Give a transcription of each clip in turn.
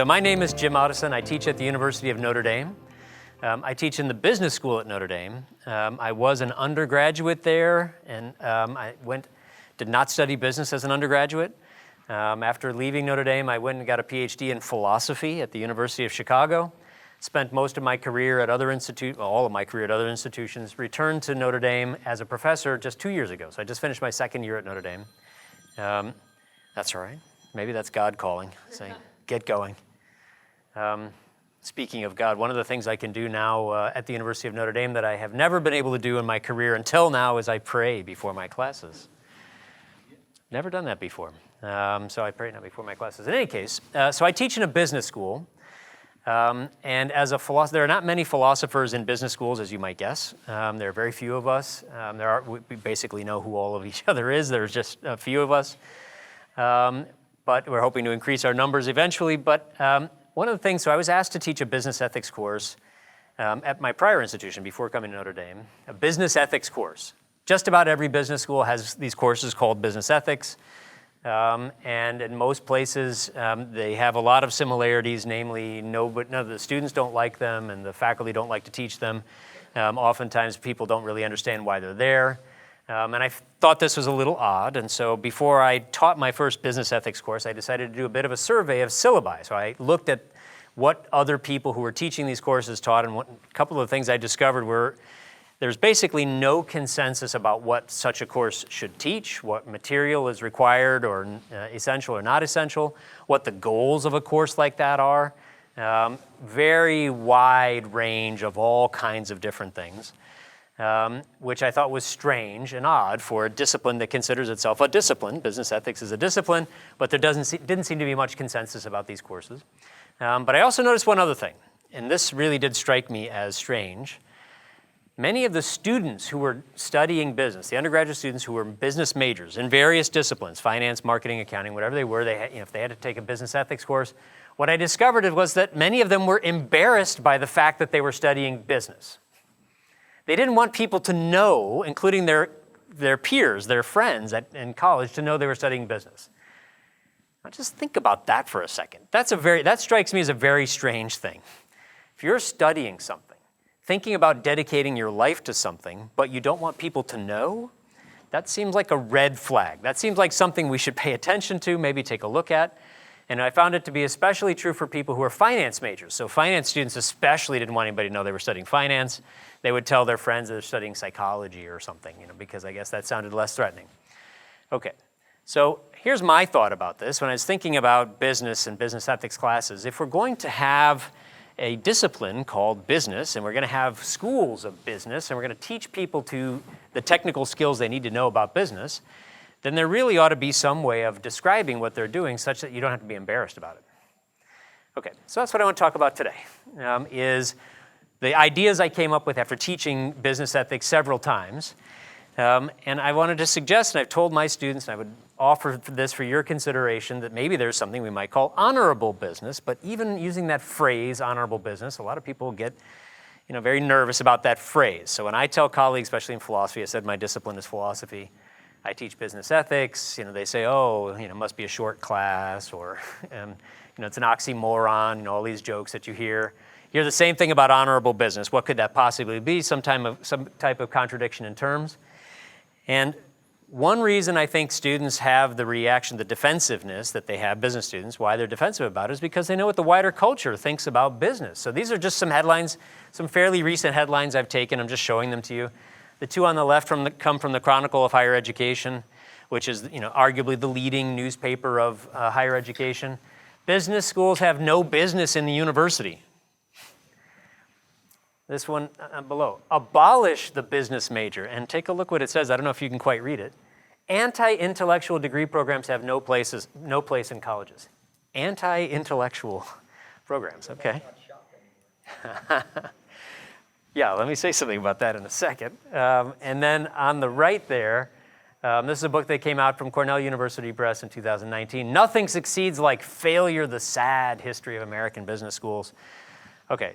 So my name is Jim Otteson. I teach at the University of Notre Dame. I teach in the business school at Notre Dame. I was an undergraduate there, and did not study business as an undergraduate. After leaving Notre Dame, I went and got a PhD in philosophy at the University of Chicago. Spent most of my career at all of my career at other institutions. Returned to Notre Dame as a professor just 2 years ago. So I just finished my second year at Notre Dame. That's all right. Maybe that's God calling, saying, get going. Speaking of God, one of the things I can do now at the University of Notre Dame that I have never been able to do in my career until now is I pray before my classes. Never done that before. So I pray now before my classes. In any case, so I teach in a business school. And as a philosopher, there are not many philosophers in business schools, as you might guess. There are very few of us. We basically know who all of each other is. There's just a few of us. But we're hoping to increase our numbers eventually. But one of the things, so I was asked to teach a business ethics course at my prior institution before coming to Notre Dame, a business ethics course. Just about every business school has these courses called business ethics. And in most places, they have a lot of similarities, namely, none of the students don't like them and the faculty don't like to teach them. Oftentimes, people don't really understand why they're there. And I thought this was a little odd, and so before I taught my first business ethics course, I decided to do a bit of a survey of syllabi. So I looked at what other people who were teaching these courses taught, and a couple of the things I discovered were there's basically no consensus about what such a course should teach, what material is required or essential or not essential, what the goals of a course like that are. Very wide range of all kinds of different things. Which I thought was strange and odd for a discipline that considers itself a discipline. Business ethics is a discipline, but there didn't seem to be much consensus about these courses. But I also noticed one other thing, and this really did strike me as strange. Many of the students who were studying business, the undergraduate students who were business majors in various disciplines, finance, marketing, accounting, whatever they were, if they had to take a business ethics course, what I discovered was that many of them were embarrassed by the fact that they were studying business. They didn't want people to know, including their peers, their friends in college, to know they were studying business. Now just think about that for a second. That strikes me as a very strange thing. If you're studying something, thinking about dedicating your life to something, but you don't want people to know, that seems like a red flag. That seems like something we should pay attention to, maybe take a look at. And I found it to be especially true for people who are finance majors. So finance students especially didn't want anybody to know they were studying finance. They would tell their friends they're studying psychology or something, because I guess that sounded less threatening. Okay, so here's my thought about this. When I was thinking about business and business ethics classes, if we're going to have a discipline called business, and we're going to have schools of business, and we're going to teach people the technical skills they need to know about business, then there really ought to be some way of describing what they're doing such that you don't have to be embarrassed about it. Okay, so that's what I want to talk about today, is the ideas I came up with after teaching business ethics several times. And I wanted to suggest, and I've told my students, and I would offer this for your consideration, that maybe there's something we might call honorable business, but even using that phrase, honorable business, a lot of people get very nervous about that phrase. So when I tell colleagues, especially in philosophy, I said my discipline is philosophy, I teach business ethics, they say, it must be a short class, or it's an oxymoron, all these jokes that you hear. You hear the same thing about honorable business. What could that possibly be? Some type of contradiction in terms. And one reason I think students have the reaction, the defensiveness that they have, business students, why they're defensive about it is because they know what the wider culture thinks about business. So these are just some headlines, some fairly recent headlines I've taken. I'm just showing them to you. The two on the left come from the Chronicle of Higher Education, which is arguably the leading newspaper of higher education. Business schools have no business in the university. This one below, abolish the business major. And take a look what it says. I don't know if you can quite read it. Anti-intellectual degree programs have no place in colleges. Anti-intellectual programs, okay. Yeah, let me say something about that in a second. And then on the right there, this is a book that came out from Cornell University Press in 2019. Nothing Succeeds Like Failure, the Sad History of American Business Schools. Okay,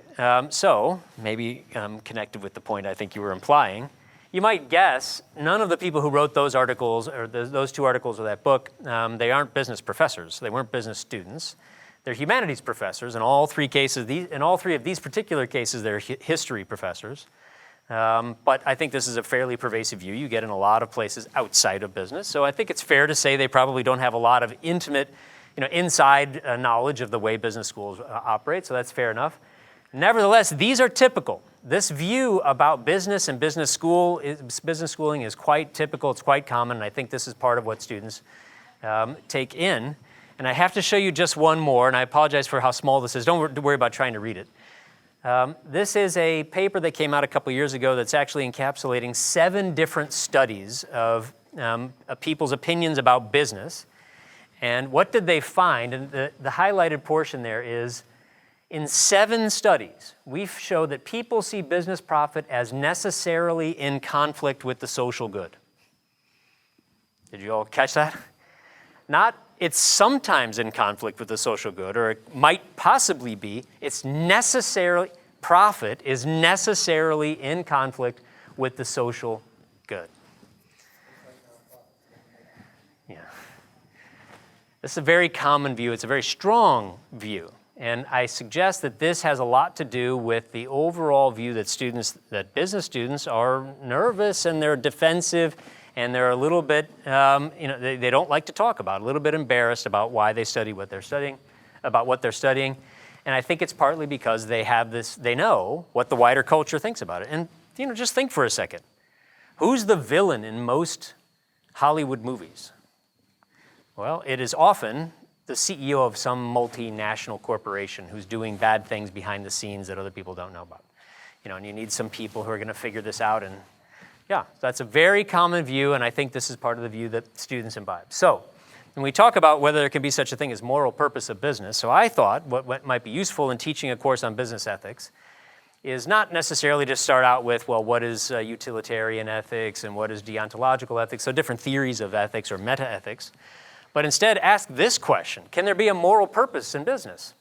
so maybe connected with the point I think you were implying, you might guess none of the people who wrote those articles, or those two articles of that book, they aren't business professors. They weren't business students. they're humanities professors. In all three of these particular cases, they're history professors. But I think this is a fairly pervasive view you get in a lot of places outside of business. So I think it's fair to say they probably don't have a lot of intimate, inside knowledge of the way business schools operate, so that's fair enough. Nevertheless, these are typical. This view about business and business schooling is quite typical, it's quite common, and I think this is part of what students take in. And I have to show you just one more, and I apologize for how small this is. Don't worry about trying to read it. This is a paper that came out a couple years ago that's actually encapsulating 7 different studies of people's opinions about business. And what did they find? And the highlighted portion there is, in 7 studies, we show that people see business profit as necessarily in conflict with the social good. Did you all catch that? Not it's sometimes in conflict with the social good, or it might possibly be, profit is necessarily in conflict with the social good. Yeah. This is a very common view. It's a very strong view. And I suggest that this has a lot to do with the overall view that business students are nervous and they're defensive and they're a little bit, they don't like to talk about, a little bit embarrassed about why they study what they're studying, about what they're studying. And I think it's partly because they know what the wider culture thinks about it. And, just think for a second. Who's the villain in most Hollywood movies? Well, it is often the CEO of some multinational corporation who's doing bad things behind the scenes that other people don't know about. And you need some people who are going to figure this out. And yeah, that's a very common view, and I think this is part of the view that students imbibe. So, when we talk about whether there can be such a thing as moral purpose of business, so I thought what might be useful in teaching a course on business ethics is not necessarily to start out with, well, what is utilitarian ethics and what is deontological ethics, so different theories of ethics or meta-ethics, but instead ask this question: can there be a moral purpose in business?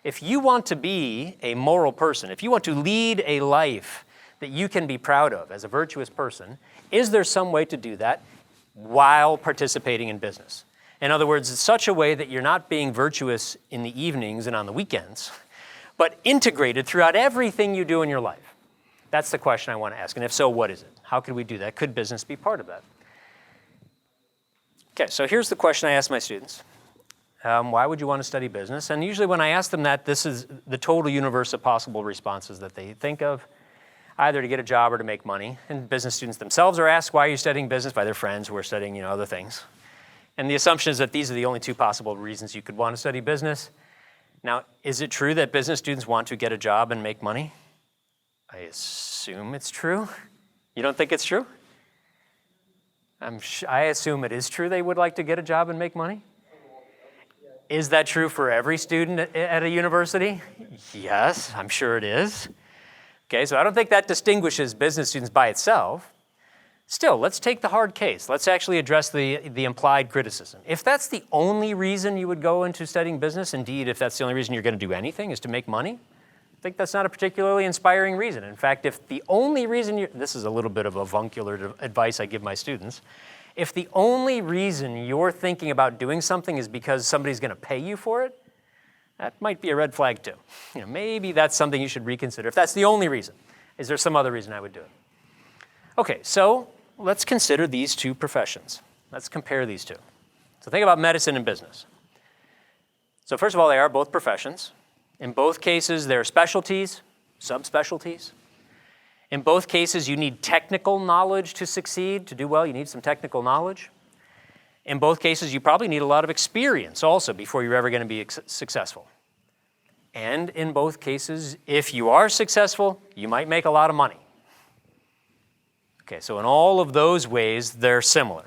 If you want to be a moral person, if you want to lead a life that you can be proud of as a virtuous person, is there some way to do that while participating in business? In other words, such a way that you're not being virtuous in the evenings and on the weekends, but integrated throughout everything you do in your life. That's the question I want to ask. And if so, what is it? How could we do that? Could business be part of that? Okay, so here's the question I ask my students. Why would you want to study business? And usually when I ask them that, this is the total universe of possible responses that they think of, either to get a job or to make money. And business students themselves are asked, why are you studying business, by their friends who are studying other things. And the assumption is that these are the only 2 possible reasons you could want to study business. Now, is it true that business students want to get a job and make money? I assume it's true. You don't think it's true? I assume it is true they would like to get a job and make money. Is that true for every student at a university? Yes, I'm sure it is. Okay, so I don't think that distinguishes business students by itself. Still, let's take the hard case. Let's actually address the implied criticism. If that's the only reason you would go into studying business, indeed, if that's the only reason you're going to do anything is to make money, I think that's not a particularly inspiring reason. In fact, if the only reason this is a little bit of avuncular advice I give my students, if the only reason you're thinking about doing something is because somebody's going to pay you for it, that might be a red flag too. Maybe that's something you should reconsider. If that's the only reason, is there some other reason I would do it? Okay, so let's consider these 2 professions. Let's compare these 2. So think about medicine and business. So first of all, they are both professions. In both cases, there are specialties, subspecialties. In both cases, you need technical knowledge to succeed. To do well, you need some technical knowledge. In both cases, you probably need a lot of experience also before you're ever going to be successful. And in both cases, if you are successful, you might make a lot of money. Okay, so in all of those ways, they're similar.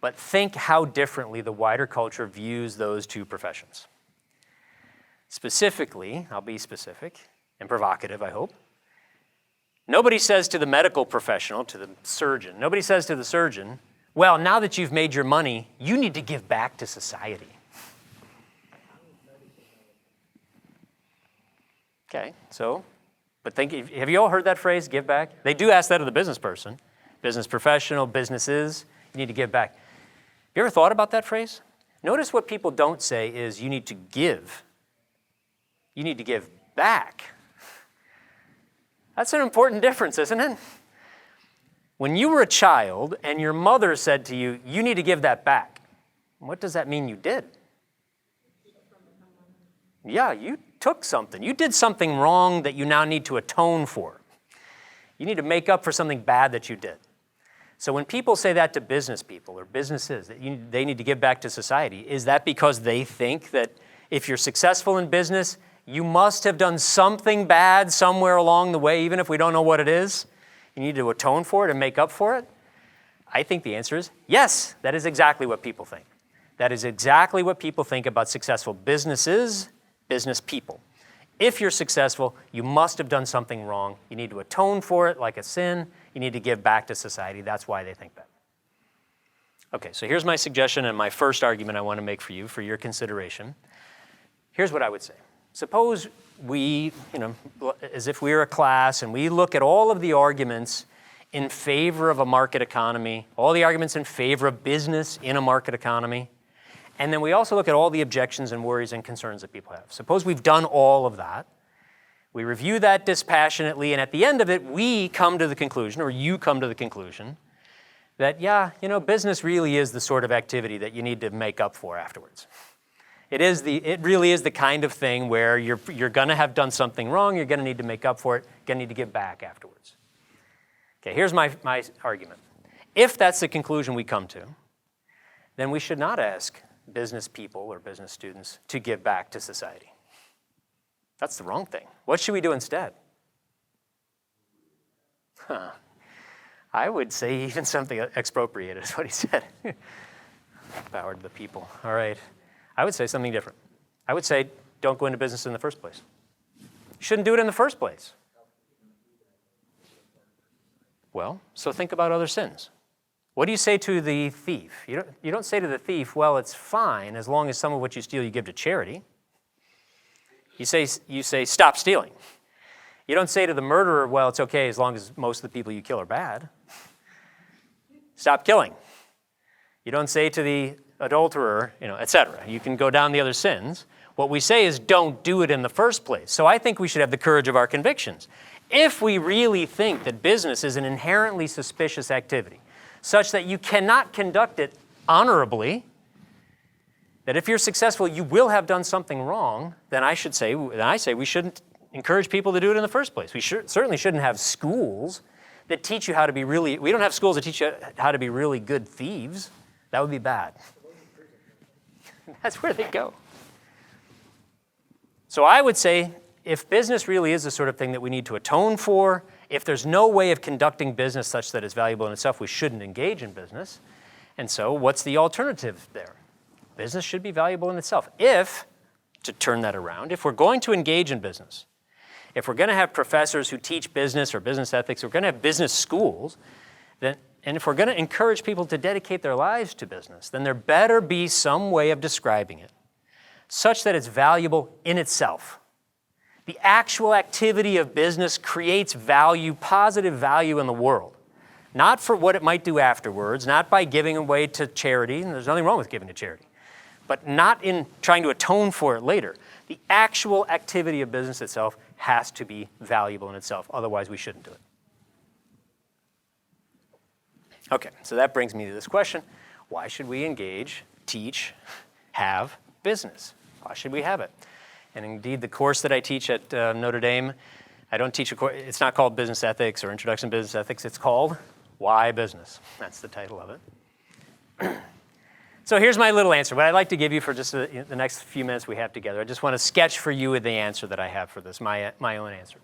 But think how differently the wider culture views those 2 professions. Specifically, I'll be specific and provocative, I hope. Nobody says to the medical professional, to the surgeon, nobody says to the surgeon, well, now that you've made your money, you need to give back to society. Okay, so, but have you all heard that phrase, give back? They do ask that of the business person, business professional, businesses, you need to give back. Have you ever thought about that phrase? Notice what people don't say is you need to give You need to give back. That's an important difference, isn't it? When you were a child and your mother said to you, you need to give that back, what does that mean you did? Yeah, you took something. You did something wrong that you now need to atone for. You need to make up for something bad that you did. So when people say that to business people or businesses, that they need to give back to society, is that because they think that if you're successful in business, you must have done something bad somewhere along the way, even if we don't know what it is? You need to atone for it and make up for it? I think the answer is yes, that is exactly what people think. That is exactly what people think about successful businesses, business people. If you're successful, you must have done something wrong. You need to atone for it like a sin. You need to give back to society. That's why they think that. Okay, so here's my suggestion and my first argument I want to make for you for your consideration. Here's what I would say. Suppose we, as if we were a class and we look at all of the arguments in favor of a market economy, all the arguments in favor of business in a market economy, and then we also look at all the objections and worries and concerns that people have. Suppose we've done all of that. We review that dispassionately, and at the end of it, we come to the conclusion, or you come to the conclusion, that, business really is the sort of activity that you need to make up for afterwards. It really is the kind of thing where you're going to have done something wrong, you're going to need to make up for it, you're going to need to give back afterwards. Okay, here's my argument. If that's the conclusion we come to, then we should not ask business people or business students to give back to society. That's the wrong thing. What should we do instead? I would say even something expropriated is what he said. Power to the people. All right. I would say something different. I would say don't go into business in the first place. You shouldn't do it in the first place. Well, so think about other sins. What do you say to the thief? You don't say to the thief, well, it's fine as long as some of what you steal you give to charity. You say stop stealing. You don't say to the murderer, well, it's okay as long as most of the people you kill are bad. Stop killing. You don't say to the adulterer, etc. You can go down the other sins. What we say is don't do it in the first place. So I think we should have the courage of our convictions. If we really think that business is an inherently suspicious activity, such that you cannot conduct it honorably, that if you're successful, you will have done something wrong, then I say we shouldn't encourage people to do it in the first place. We certainly shouldn't have schools that teach you how to be we don't have schools that teach you how to be really good thieves. That would be bad. That's where they go. So I would say if business really is the sort of thing that we need to atone for, if there's no way of conducting business such that it's valuable in itself, we shouldn't engage in business. And so what's the alternative there? Business should be valuable in itself. To turn that around, if we're going to engage in business, if we're going to have professors who teach business or business ethics, we're going to have business schools, and if we're going to encourage people to dedicate their lives to business, then there better be some way of describing it such that it's valuable in itself. The actual activity of business creates value, positive value in the world. Not for what it might do afterwards, not by giving away to charity, and there's nothing wrong with giving to charity, but not in trying to atone for it later. The actual activity of business itself has to be valuable in itself, otherwise we shouldn't do it. Okay, so that brings me to this question. Why should we engage, teach, have business? Why should we have it? And indeed, the course that I teach at Notre Dame, I don't teach a course, it's not called Business Ethics or Introduction to Business Ethics, it's called Why Business? That's the title of it. So here's my little answer. What I'd like to give you for just the next few minutes we have together, I just want to sketch for you the answer that I have for this, my own answer.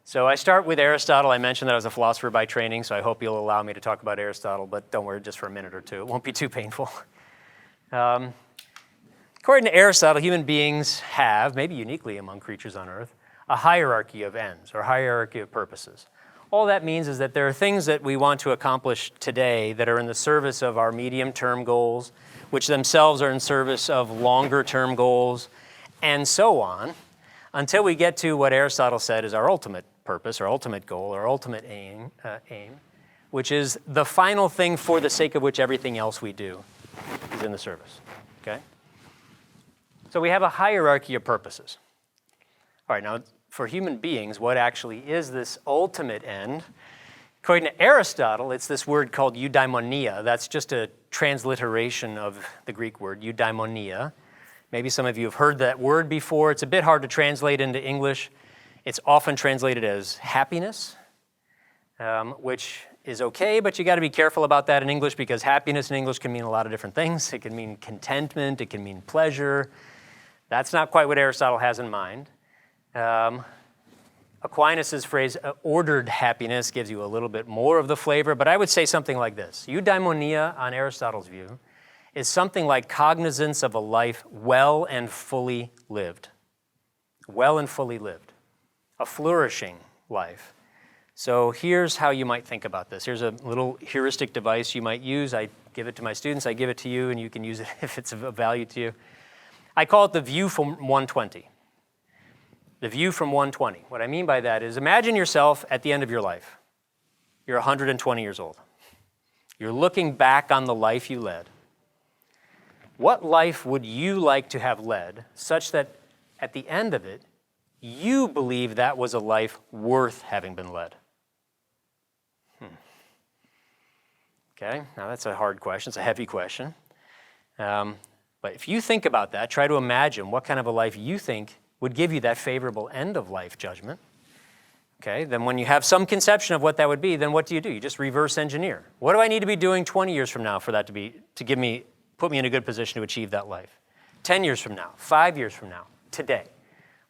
So I start with Aristotle. I mentioned that I was a philosopher by training, so I hope you'll allow me to talk about Aristotle, but don't worry, just for a minute or two. It won't be too painful. According to Aristotle, human beings have, maybe uniquely among creatures on Earth, a hierarchy of ends or hierarchy of purposes. All that means is that there are things that we want to accomplish today that are in the service of our medium-term goals, which themselves are in service of longer-term goals, and so on, until we get to what Aristotle said is our ultimate purpose, our ultimate goal, our ultimate aim, which is the final thing for the sake of which everything else we do is in the service, okay? So we have a hierarchy of purposes. All right, now for human beings, what actually is this ultimate end? According to Aristotle, it's this word called eudaimonia. That's just a transliteration of the Greek word, eudaimonia. Maybe some of you have heard that word before. It's a bit hard to translate into English. It's often translated as happiness, which is okay, but you got to be careful about that in English because happiness in English can mean a lot of different things. It can mean contentment, it can mean pleasure. That's not quite what Aristotle has in mind. Aquinas' phrase, ordered happiness, gives you a little bit more of the flavor, but I would say something like this. Eudaimonia, on Aristotle's view, is something like cognizance of a life well and fully lived. Well and fully lived. A flourishing life. So here's how you might think about this. Here's a little heuristic device you might use. I give it to my students, I give it to you, and you can use it if it's of value to you. I call it the view from 120. The view from 120. What I mean by that is imagine yourself at the end of your life. You're 120 years old. You're looking back on the life you led. What life would you like to have led such that at the end of it, you believe that was a life worth having been led? Okay, now that's a hard question. It's a heavy question. But if you think about that, try to imagine what kind of a life you think would give you that favorable end of life judgment. Okay, then when you have some conception of what that would be, then what do? You just reverse engineer. What do I need to be doing 20 years from now for that to put me in a good position to achieve that life? 10 years from now, 5 years from now, today.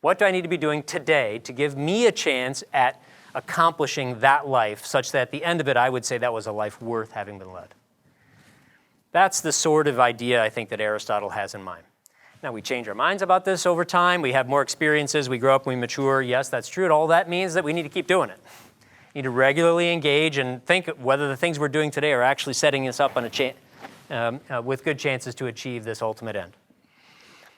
What do I need to be doing today to give me a chance at accomplishing that life such that at the end of it, I would say that was a life worth having been led? That's the sort of idea I think that Aristotle has in mind. Now, we change our minds about this over time. We have more experiences. We grow up, we mature. Yes, that's true. And all that means that we need to keep doing it. We need to regularly engage and think whether the things we're doing today are actually setting us up on with good chances to achieve this ultimate end.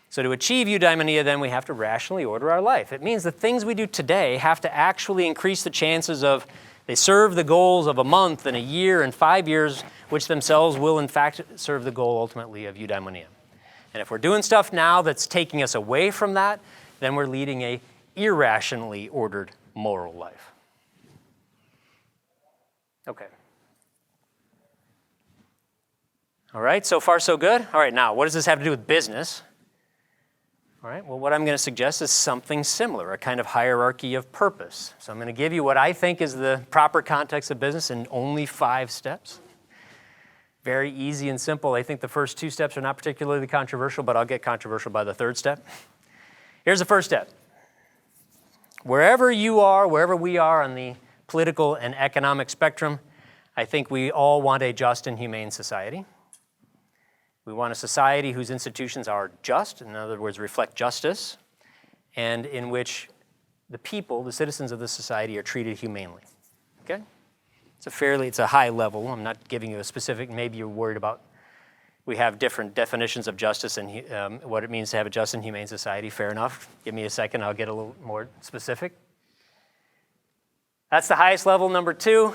So to achieve eudaimonia, then, we have to rationally order our life. It means the things we do today have to actually increase the chances of they serve the goals of a month and a year and 5 years, which themselves will, in fact, serve the goal ultimately of eudaimonia. And if we're doing stuff now that's taking us away from that, then we're leading a irrationally ordered moral life. Okay. All right, so far so good? All right, now, what does this have to do with business? All right, well, what I'm going to suggest is something similar, a kind of hierarchy of purpose. So I'm going to give you what I think is the proper context of business in only 5 steps. Very easy and simple. I think the first 2 steps are not particularly controversial, but I'll get controversial by the 3rd step. Here's the first step. Wherever you are, wherever we are on the political and economic spectrum, I think we all want a just and humane society. We want a society whose institutions are just, in other words, reflect justice, and in which the people, the citizens of the society, are treated humanely. Okay? It's a high level. I'm not giving you a specific, maybe you're worried about, we have different definitions of justice and what it means to have a just and humane society. Fair enough. Give me a second, I'll get a little more specific. That's the highest level. Number 2,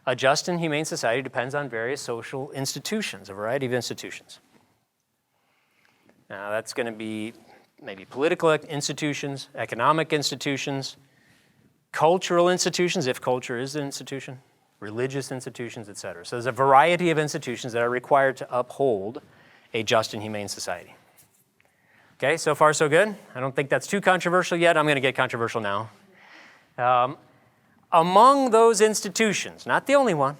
a just and humane society depends on various social institutions, a variety of institutions. Now that's going to be maybe political institutions, economic institutions, cultural institutions, if culture is an institution, religious institutions, etc. So there's a variety of institutions that are required to uphold a just and humane society. Okay, so far so good? I don't think that's too controversial yet. I'm going to get controversial now. Among those institutions, not the only one,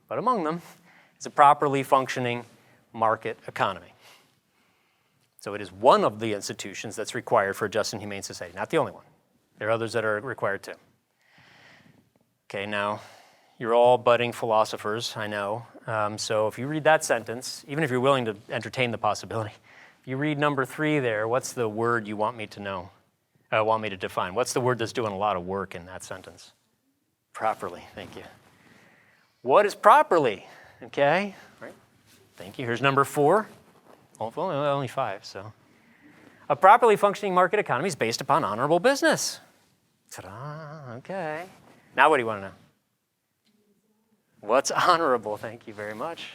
but among them, is a properly functioning market economy. So it is one of the institutions that's required for a just and humane society, not the only one. There are others that are required too. Okay, now, you're all budding philosophers, I know. So if you read that sentence, even if you're willing to entertain the possibility, if you read number 3 there, what's the word you want me to know? Want me to define? What's the word that's doing a lot of work in that sentence? Properly, thank you. What is properly? Okay, right. Thank you. Here's number 4. Well, only 5, so. A properly functioning market economy is based upon honorable business. Ta-da, okay. Now what do you want to know? What's honorable? Thank you very much.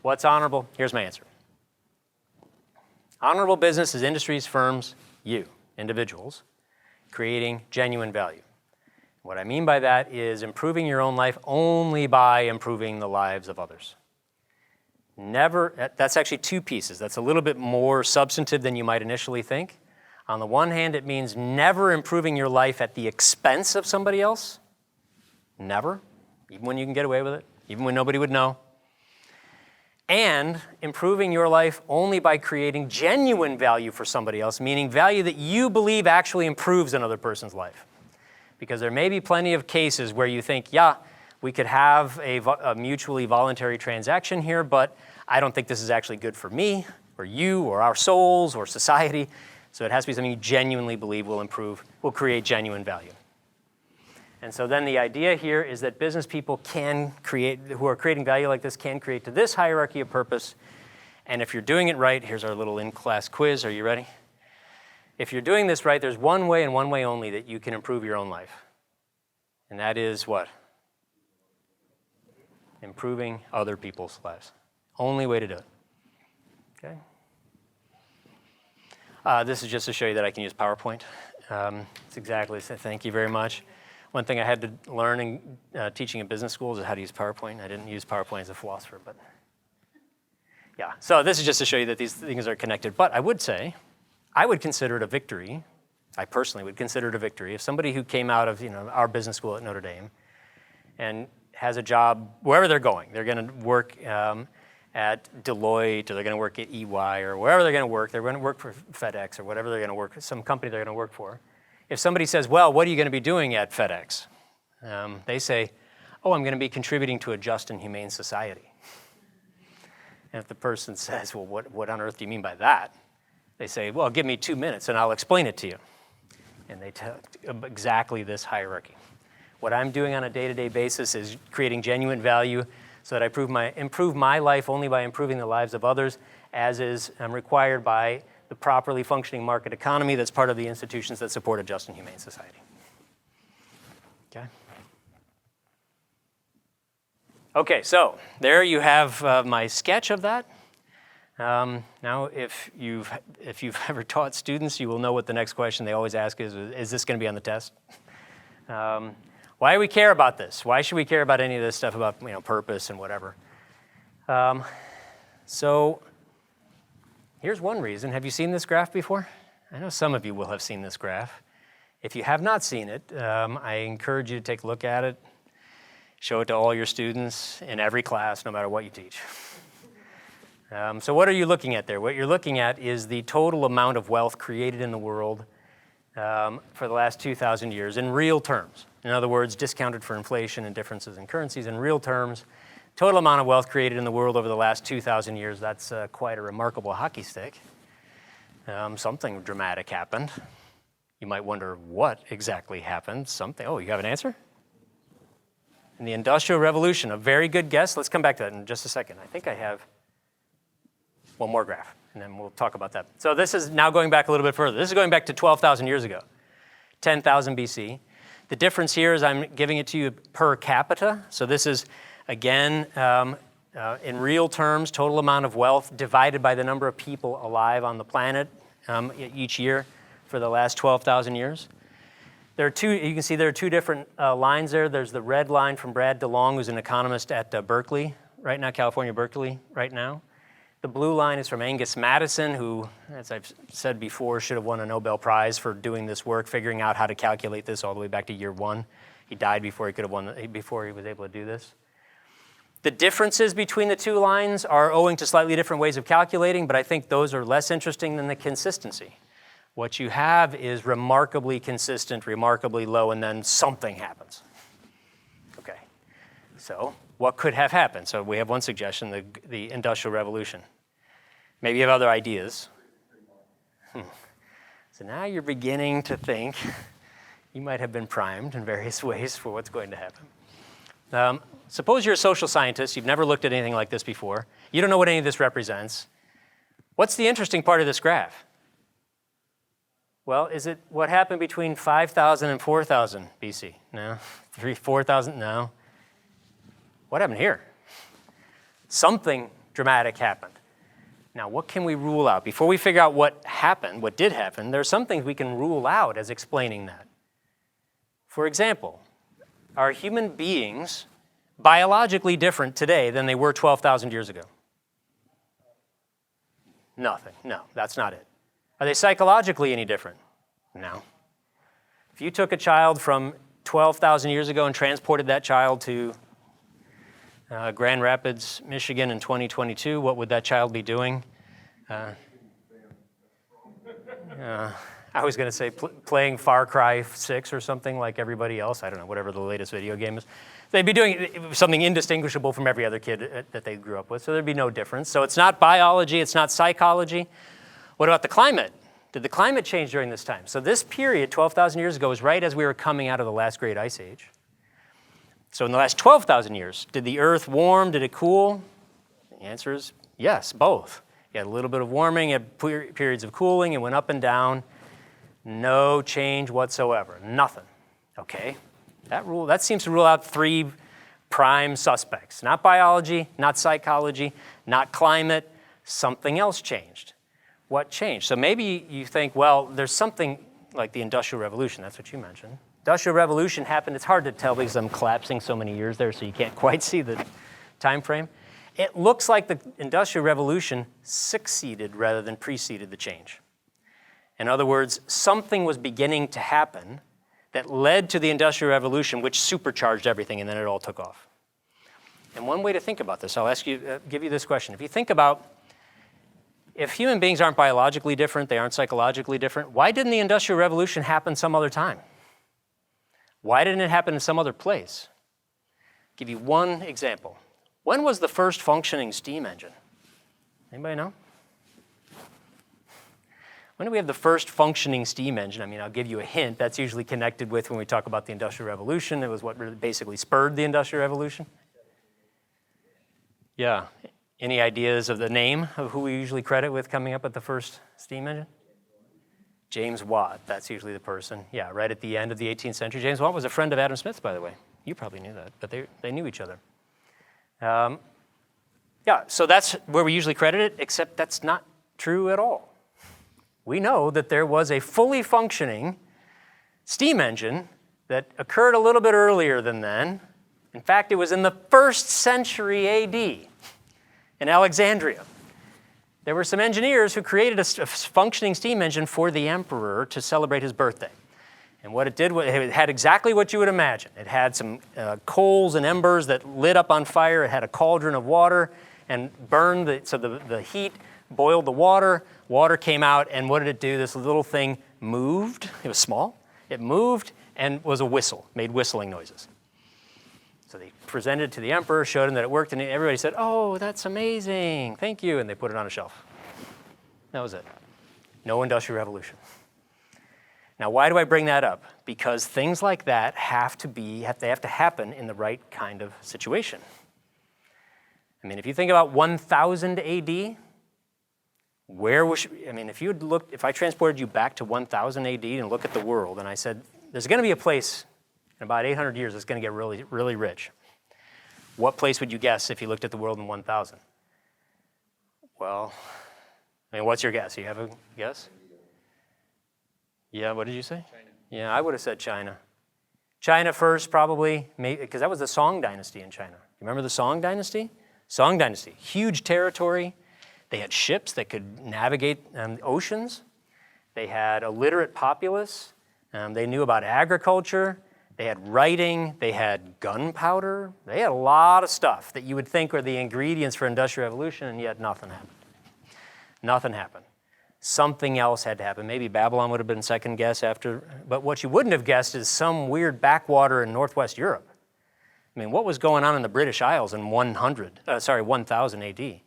What's honorable? Here's my answer. Honorable business is industries, firms, you. individuals, creating genuine value. What I mean by that is improving your own life only by improving the lives of others. That's actually two pieces. That's a little bit more substantive than you might initially think. On the one hand, it means never improving your life at the expense of somebody else. Never, even when you can get away with it, even when nobody would know. And improving your life only by creating genuine value for somebody else, meaning value that you believe actually improves another person's life. Because there may be plenty of cases where you think, yeah, we could have a mutually voluntary transaction here, but I don't think this is actually good for me, or you, or our souls, or society. So it has to be something you genuinely believe will create genuine value. And so then the idea here is that business people who are creating value like this can create to this hierarchy of purpose. And if you're doing it right, here's our little in-class quiz. Are you ready? If you're doing this right, there's one way and one way only that you can improve your own life. And that is what? Improving other people's lives. Only way to do it. Okay? This is just to show you that I can use PowerPoint. It's exactly, so thank you very much. One thing I had to learn in teaching in business schools is how to use PowerPoint. I didn't use PowerPoint as a philosopher, but yeah. So this is just to show you that these things are connected. But I would say, I would consider it a victory. I personally would consider it a victory if somebody who came out of our business school at Notre Dame and has a job wherever they're going. They're going to work at Deloitte, or they're going to work at EY, or wherever they're going to work. They're going to work for FedEx, or whatever they're going to work, some company they're going to work for. If somebody says, well, what are you going to be doing at FedEx? They say, oh, I'm going to be contributing to a just and humane society. And if the person says, well, what on earth do you mean by that? They say, well, give me 2 minutes and I'll explain it to you. And they tell exactly this hierarchy. What I'm doing on a day-to-day basis is creating genuine value so that I improve my life only by improving the lives of others, as is required by the properly functioning market economy that's part of the institutions that support a just and humane society. Okay? Okay, so there you have my sketch of that. Now, if you've ever taught students, you will know what the next question they always ask is this going to be on the test? Why do we care about this? Why should we care about any of this stuff about purpose and whatever? So here's one reason. Have you seen this graph before? I know some of you will have seen this graph. If you have not seen it, I encourage you to take a look at it. Show it to all your students in every class, no matter what you teach. So what are you looking at there? What you're looking at is the total amount of wealth created in the world for the last 2,000 years in real terms. In other words, discounted for inflation and differences in currencies. In real terms, total amount of wealth created in the world over the last 2,000 years, that's quite a remarkable hockey stick. Something dramatic happened. You might wonder what exactly happened. Oh, you have an answer? In the Industrial Revolution, a very good guess. Let's come back to that in just a second. I think I have one more graph, and then we'll talk about that. So this is now going back a little bit further. This is going back to 12,000 years ago, 10,000 BC. The difference here is I'm giving it to you per capita. So this is, again, in real terms, total amount of wealth divided by the number of people alive on the planet each year for the last 12,000 years. You can see there are two different lines there. There's the red line from Brad DeLong, who's an economist at Berkeley right now, California, Berkeley right now. The blue line is from Angus Madison, who, as I've said before, should have won a Nobel Prize for doing this work, figuring out how to calculate this all the way back to year one. He died before he was able to do this. The differences between the two lines are owing to slightly different ways of calculating, but I think those are less interesting than the consistency. What you have is remarkably consistent, remarkably low, and then something happens. Okay, so what could have happened? So we have one suggestion, the Industrial Revolution. Maybe you have other ideas. So now you're beginning to think you might have been primed in various ways for what's going to happen. Suppose you're a social scientist, you've never looked at anything like this before, you don't know what any of this represents. What's the interesting part of this graph? Well, is it what happened between 5,000 and 4,000 BC? No. 4,000? No. What happened here? Something dramatic happened. Now, what can we rule out? Before we figure out what happened, what did happen, there are some things we can rule out as explaining that. For example, are human beings biologically different today than they were 12,000 years ago? Nothing. No, that's not it. Are they psychologically any different? No. If you took a child from 12,000 years ago and transported that child to Grand Rapids, Michigan in 2022, what would that child be doing? I was going to say playing Far Cry 6 or something like everybody else. I don't know, whatever the latest video game is. They'd be doing something indistinguishable from every other kid that they grew up with, so there'd be no difference. So it's not biology, it's not psychology. What about the climate? Did the climate change during this time? So this period, 12,000 years ago, was right as we were coming out of the last great ice age. So in the last 12,000 years, did the Earth warm? Did it cool? The answer is yes, both. You had a little bit of warming, you had periods of cooling, it went up and down. No change whatsoever, nothing. Okay, that seems to rule out three prime suspects. Not biology, not psychology, not climate, something else changed. What changed? So maybe you think, well, there's something like the Industrial Revolution, that's what you mentioned. Industrial Revolution happened, it's hard to tell because I'm collapsing so many years there so you can't quite see the time frame. It looks like the Industrial Revolution succeeded rather than preceded the change. In other words, something was beginning to happen that led to the Industrial Revolution, which supercharged everything, and then it all took off. And one way to think about this, I'll give you this question. If you think about, if human beings aren't biologically different, they aren't psychologically different, why didn't the Industrial Revolution happen some other time? Why didn't it happen in some other place? I'll give you one example. When was the first functioning steam engine? Anybody know? When did we have the first functioning steam engine? I mean, I'll give you a hint. That's usually connected with when we talk about the Industrial Revolution. It was what really basically spurred the Industrial Revolution. Yeah. Any ideas of the name of who we usually credit with coming up with the first steam engine? James Watt. That's usually the person. Yeah, right at the end of the 18th century. James Watt was a friend of Adam Smith's, by the way. You probably knew that, but they knew each other. Yeah, so that's where we usually credit it, except that's not true at all. We know that there was a fully functioning steam engine that occurred a little bit earlier than then. In fact, it was in the 1st century AD in Alexandria. There were some engineers who created a functioning steam engine for the emperor to celebrate his birthday. And what it did was it had exactly what you would imagine. It had some coals and embers that lit up on fire. It had a cauldron of water and burned, the heat boiled the water. Water came out, and what did it do? This little thing moved. It was small. It moved and was a whistle, made whistling noises. So they presented it to the emperor, showed him that it worked, and everybody said, "Oh, that's amazing, thank you," and they put it on a shelf. That was it. No Industrial Revolution. Now, why do I bring that up? Because things like that have to happen in the right kind of situation. I mean, if you think about 1000 AD, if I transported you back to 1000 AD and look at the world, and I said, there's going to be a place in about 800 years that's going to get really, really rich. What place would you guess if you looked at the world in 1000? Well, I mean, what's your guess? You have a guess? Yeah, what did you say? China. Yeah, I would have said China. China first, probably, because that was the Song Dynasty in China. You remember the Song Dynasty? Song Dynasty, huge territory. They had ships that could navigate oceans. They had a literate populace. They knew about agriculture. They had writing. They had gunpowder. They had a lot of stuff that you would think were the ingredients for Industrial Revolution, and yet nothing happened. Nothing happened. Something else had to happen. Maybe Babylon would have been second guess after, but what you wouldn't have guessed is some weird backwater in Northwest Europe. I mean, what was going on in the British Isles in 1000 AD?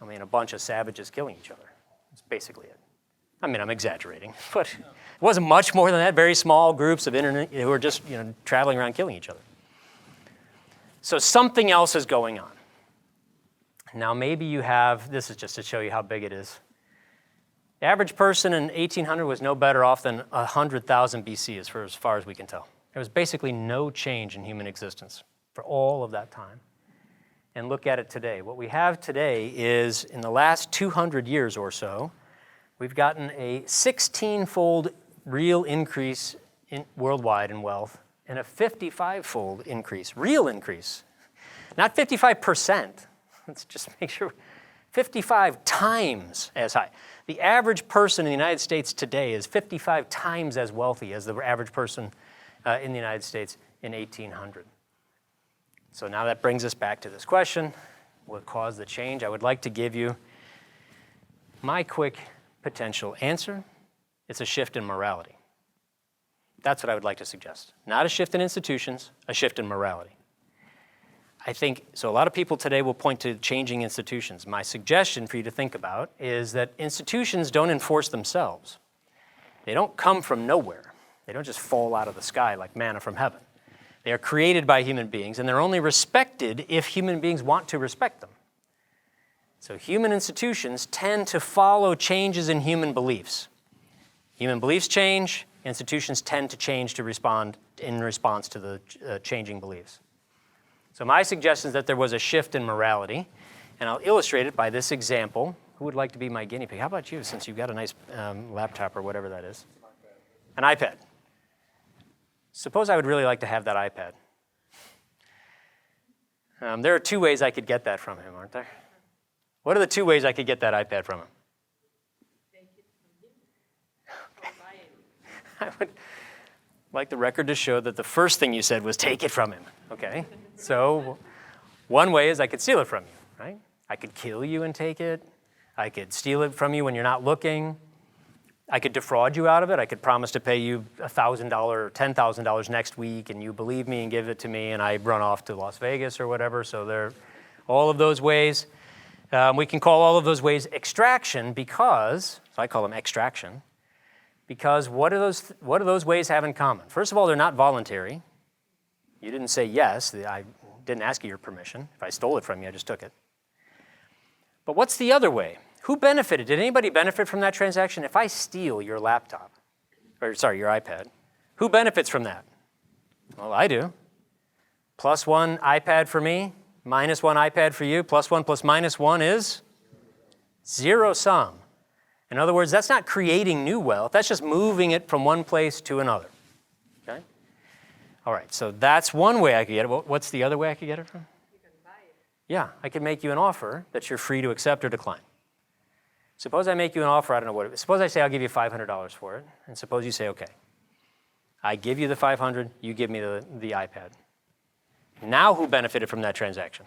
I mean, a bunch of savages killing each other. That's basically it. I mean, I'm exaggerating, but it wasn't much more than that. Very small groups of who were just traveling around killing each other. So something else is going on. Now, maybe you have, this is just to show you how big it is. The average person in 1800 was no better off than 100,000 BC as far as we can tell. There was basically no change in human existence for all of that time. and look at it today. What we have today is, in the last 200 years or so, we've gotten a 16-fold real increase worldwide in wealth and a 55-fold increase, real increase. Not 55%. Let's just make sure. 55 times as high. The average person in the United States today is 55 times as wealthy as the average person in the United States in 1800. So now that brings us back to this question, what caused the change? I would like to give you my quick potential answer. It's a shift in morality. That's what I would like to suggest. Not a shift in institutions, a shift in morality. I think, so a lot of people today will point to changing institutions. My suggestion for you to think about is that institutions don't enforce themselves. They don't come from nowhere. They don't just fall out of the sky like manna from heaven. They are created by human beings, and they're only respected if human beings want to respect them. So human institutions tend to follow changes in human beliefs. Human beliefs change, institutions tend to change to respond in response to the changing beliefs. So my suggestion is that there was a shift in morality, and I'll illustrate it by this example. Who would like to be my guinea pig? How about you, since you've got a nice laptop or whatever that is? An iPad. Suppose I would really like to have that iPad. There are two ways I could get that from him, aren't there? What are the two ways I could get that iPad from him? Take it from him. Or buy it. I would like the record to show that the first thing you said was take it from him. Okay, so one way is I could steal it from you, right? I could kill you and take it. I could steal it from you when you're not looking. I could defraud you out of it. I could promise to pay you $1,000 or $10,000 next week, and you believe me and give it to me, and I run off to Las Vegas or whatever. So there are all of those ways. We can call all of those ways extraction because, so I call them extraction, because what do those ways have in common? First of all, they're not voluntary. You didn't say yes. I didn't ask you your permission. If I stole it from you, I just took it. But what's the other way? Who benefited? Did anybody benefit from that transaction? If I steal your laptop, or sorry, your iPad, who benefits from that? Well, I do. Plus one iPad for me, minus one iPad for you, plus one plus minus one is zero sum. In other words, that's not creating new wealth. That's just moving it from one place to another. Okay? All right, so that's one way I could get it. What's the other way I could get it from? You can buy it. Yeah, I could make you an offer that you're free to accept or decline. Suppose I make you an offer, I don't know what it is. Suppose I say I'll give you $500 for it, and suppose you say, okay. I give you the $500, you give me the iPad. Now who benefited from that transaction?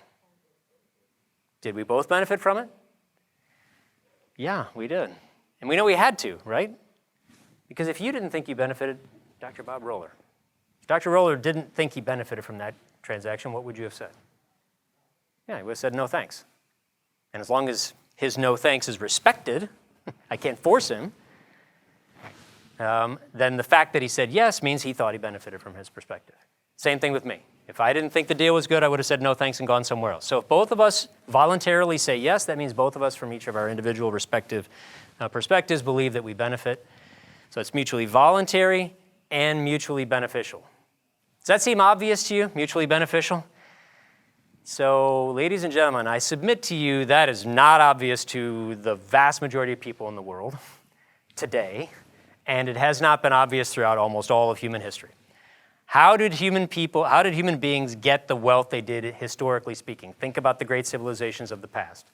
Did we both benefit from it? Yeah, we did. And we know we had to, right? Because if you didn't think you benefited, Dr. Bob Roller, if Dr. Roller didn't think he benefited from that transaction, what would you have said? Yeah, he would have said no thanks. And as long as his no thanks is respected, I can't force him, then the fact that he said yes means he thought he benefited from his perspective. Same thing with me. If I didn't think the deal was good, I would have said no thanks and gone somewhere else. So if both of us voluntarily say yes, that means both of us from each of our individual respective perspectives believe that we benefit. So it's mutually voluntary and mutually beneficial. Does that seem obvious to you, mutually beneficial? So, ladies and gentlemen, I submit to you that is not obvious to the vast majority of people in the world today, and it has not been obvious throughout almost all of human history. How did human beings get the wealth they did, historically speaking? Think about the great civilizations of the past.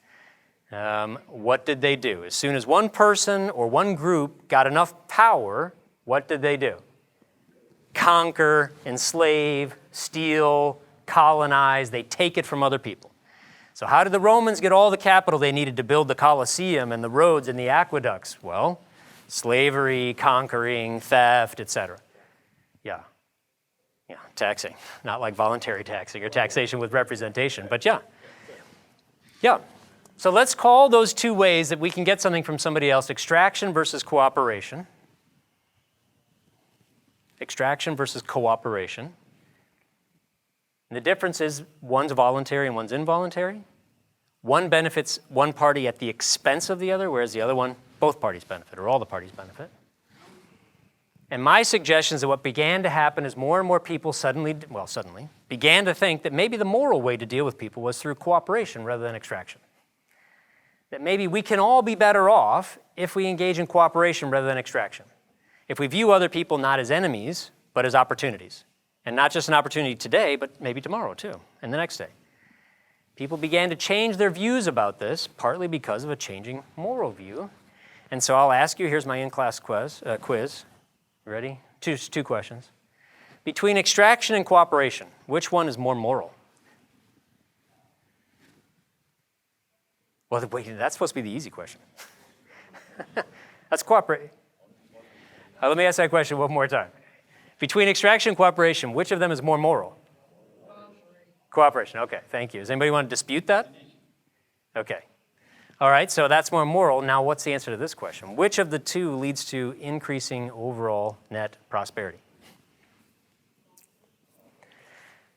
What did they do? As soon as one person or one group got enough power, what did they do? Conquer, enslave, steal, colonize. They take it from other people. So how did the Romans get all the capital they needed to build the Colosseum and the roads and the aqueducts? Well, slavery, conquering, theft, etc. Yeah, taxing. Not like voluntary taxing or taxation with representation, but yeah. So let's call those two ways that we can get something from somebody else extraction versus cooperation. Extraction versus cooperation. And the difference is one's voluntary and one's involuntary. One benefits one party at the expense of the other, whereas the other one, both parties benefit, or all the parties benefit. And my suggestion is that what began to happen is more and more people suddenly began to think that maybe the moral way to deal with people was through cooperation rather than extraction. That maybe we can all be better off if we engage in cooperation rather than extraction. If we view other people not as enemies, but as opportunities. And not just an opportunity today, but maybe tomorrow too, and the next day. People began to change their views about this, partly because of a changing moral view. And so I'll ask you, here's my in-class quiz. Ready? Two questions. Between extraction and cooperation, which one is more moral? Well, wait, that's supposed to be the easy question. That's cooperate. Let me ask that question one more time. Between extraction and cooperation, which of them is more moral? Cooperation, okay, thank you. Does anybody want to dispute that? Okay. All right, so that's more moral. Now, what's the answer to this question? Which of the two leads to increasing overall net prosperity?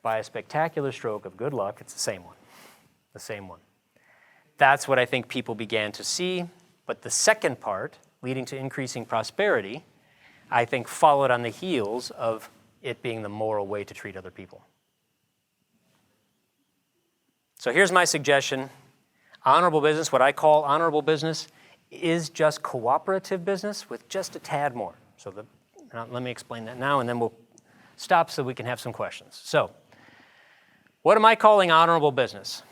By a spectacular stroke of good luck, it's the same one. The same one. That's what I think people began to see. But the second part, leading to increasing prosperity, I think followed on the heels of it being the moral way to treat other people. So here's my suggestion. Honorable business, what I call honorable business, is just cooperative business with just a tad more. So let me explain that now, and then we'll stop so we can have some questions. So what am I calling honorable business?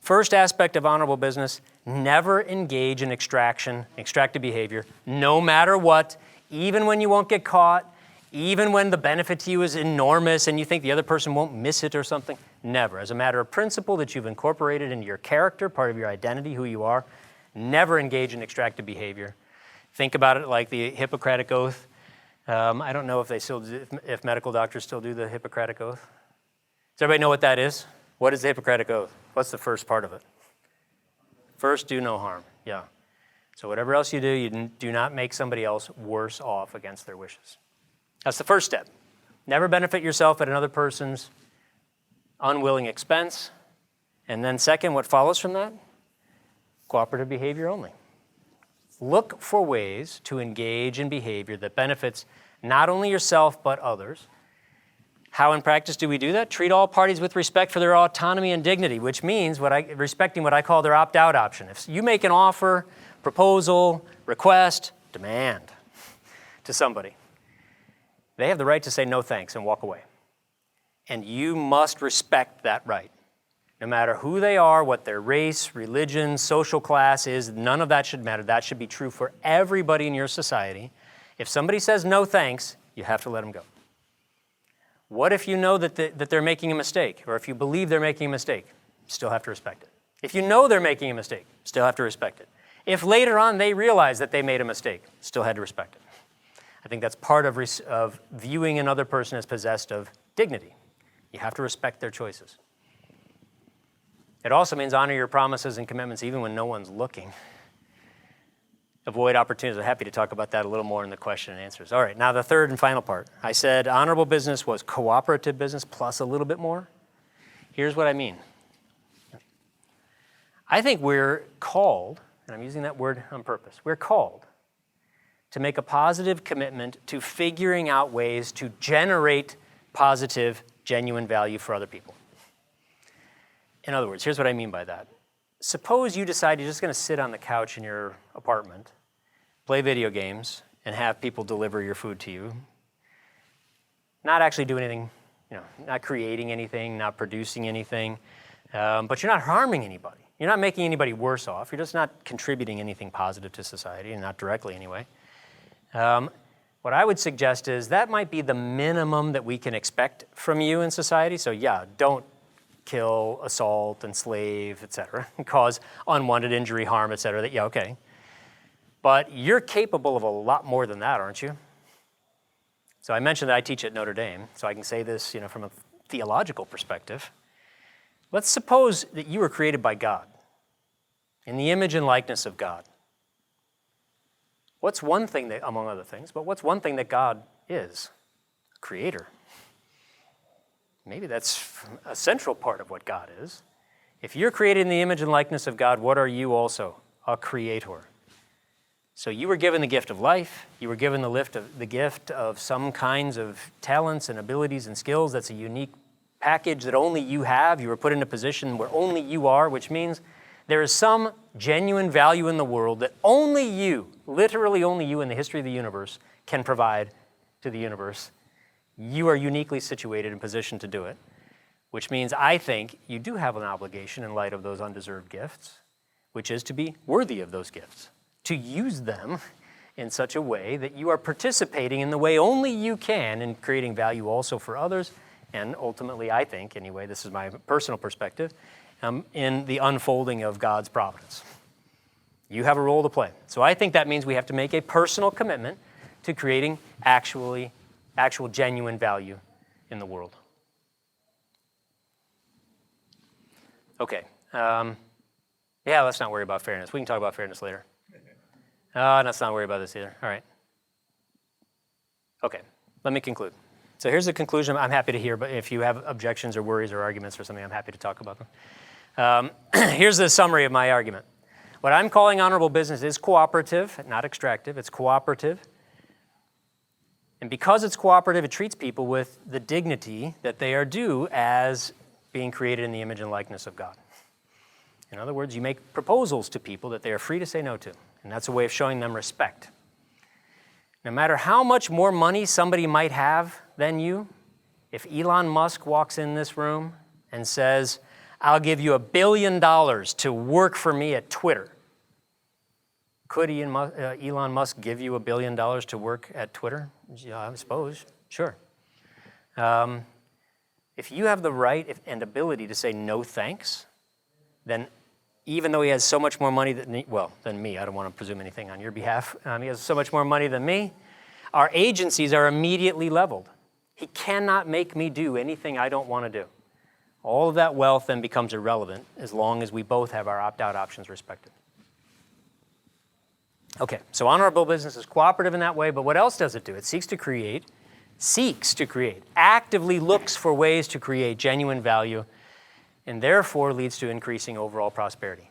First aspect of honorable business, never engage in extractive behavior, no matter what, even when you won't get caught, even when the benefit to you is enormous and you think the other person won't miss it or something. Never. As a matter of principle that you've incorporated into your character, part of your identity, who you are, never engage in extractive behavior. Think about it like the Hippocratic Oath. I don't know if if medical doctors still do the Hippocratic Oath. Does everybody know what that is? What is the Hippocratic Oath? What's the first part of it? First, do no harm. Yeah. So whatever else you do, you do not make somebody else worse off against their wishes. That's the first step. Never benefit yourself at another person's unwilling expense. And then second, what follows from that? Cooperative behavior only. Look for ways to engage in behavior that benefits not only yourself, but others. How in practice do we do that? Treat all parties with respect for their autonomy and dignity, which means respecting what I call their opt-out option. If you make an offer, proposal, request, demand to somebody, they have the right to say no thanks and walk away. And you must respect that right. No matter who they are, what their race, religion, social class is, none of that should matter. That should be true for everybody in your society. If somebody says no thanks, you have to let them go. What if you know that they're making a mistake, or if you believe they're making a mistake? Still have to respect it. If you know they're making a mistake, still have to respect it. If later on they realize that they made a mistake, still had to respect it. I think that's part of viewing another person as possessed of dignity. You have to respect their choices. It also means honor your promises and commitments even when no one's looking. Avoid opportunities. I'm happy to talk about that a little more in the question and answers. All right, now the third and final part. I said honorable business was cooperative business plus a little bit more. Here's what I mean. I think we're called, and I'm using that word on purpose, we're called to make a positive commitment to figuring out ways to generate positive, genuine value for other people. In other words, here's what I mean by that. Suppose you decide you're just going to sit on the couch in your apartment, play video games, and have people deliver your food to you. Not actually do anything, not creating anything, not producing anything, but you're not harming anybody. You're not making anybody worse off. You're just not contributing anything positive to society, and not directly anyway. What I would suggest is that might be the minimum that we can expect from you in society. So yeah, don't kill, assault, enslave, etc., cause unwanted injury, harm, etc. Yeah, okay. But you're capable of a lot more than that, aren't you? So I mentioned that I teach at Notre Dame, so I can say this, from a theological perspective. Let's suppose that you were created by God, in the image and likeness of God. What's one thing that, among other things, but what's one thing that God is? Creator. Maybe that's a central part of what God is. If you're created in the image and likeness of God, what are you also? A creator. So you were given the gift of life. You were given the gift of some kinds of talents and abilities and skills. That's a unique package that only you have. You were put in a position where only you are, which means there is some genuine value in the world that only you, literally only you in the history of the universe, can provide to the universe. You are uniquely situated and positioned to do it, which means I think you do have an obligation in light of those undeserved gifts, which is to be worthy of those gifts, to use them in such a way that you are participating in the way only you can in creating value also for others, and ultimately, I think, anyway, this is my personal perspective, in the unfolding of God's providence. You have a role to play. So I think that means we have to make a personal commitment to creating actual genuine value in the world. Okay. Yeah, let's not worry about fairness. We can talk about fairness later. Let's not worry about this either. All right. Okay, let me conclude. So here's the conclusion. I'm happy to hear, but if you have objections or worries or arguments or something, I'm happy to talk about them. Here's the summary of my argument. What I'm calling honorable business is cooperative, not extractive. It's cooperative. And because it's cooperative, it treats people with the dignity that they are due as being created in the image and likeness of God. In other words, you make proposals to people that they are free to say no to. And that's a way of showing them respect. No matter how much more money somebody might have than you, if Elon Musk walks in this room and says, I'll give you $1 billion to work for me at Twitter, could Elon Musk give you $1 billion to work at Twitter? Yeah, I suppose, sure. If you have the right and ability to say no thanks, then even though he has so much more money than me, I don't want to presume anything on your behalf, he has so much more money than me, our agencies are immediately leveled. He cannot make me do anything I don't want to do. All of that wealth then becomes irrelevant as long as we both have our opt-out options respected. Okay, so honorable business is cooperative in that way, but what else does it do? It seeks to create, actively looks for ways to create genuine value, and therefore leads to increasing overall prosperity.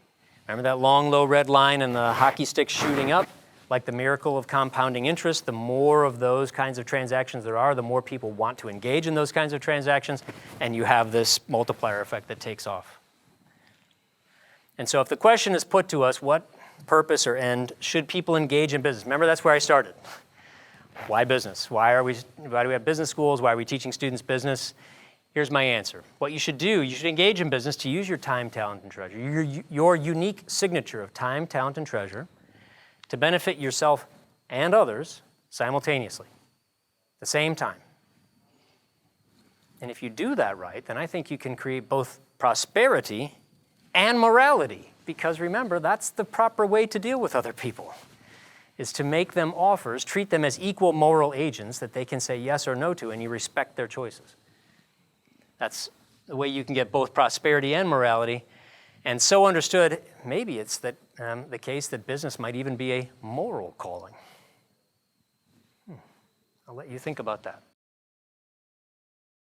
Remember that long, low red line and the hockey stick shooting up? Like the miracle of compounding interest, the more of those kinds of transactions there are, the more people want to engage in those kinds of transactions, and you have this multiplier effect that takes off. And so if the question is put to us, what purpose or end should people engage in business? Remember, that's where I started. Why business? Why do we have business schools? Why are we teaching students business? Here's my answer. What you should do, you should engage in business to use your time, talent, and treasure, your unique signature of time, talent, and treasure to benefit yourself and others simultaneously, at the same time. And if you do that right, then I think you can create both prosperity and morality, because remember, that's the proper way to deal with other people, is to make them offers, treat them as equal moral agents that they can say yes or no to, and you respect their choices. That's the way you can get both prosperity and morality. And so understood, maybe it's that the case that business might even be a moral calling. I'll let you think about that.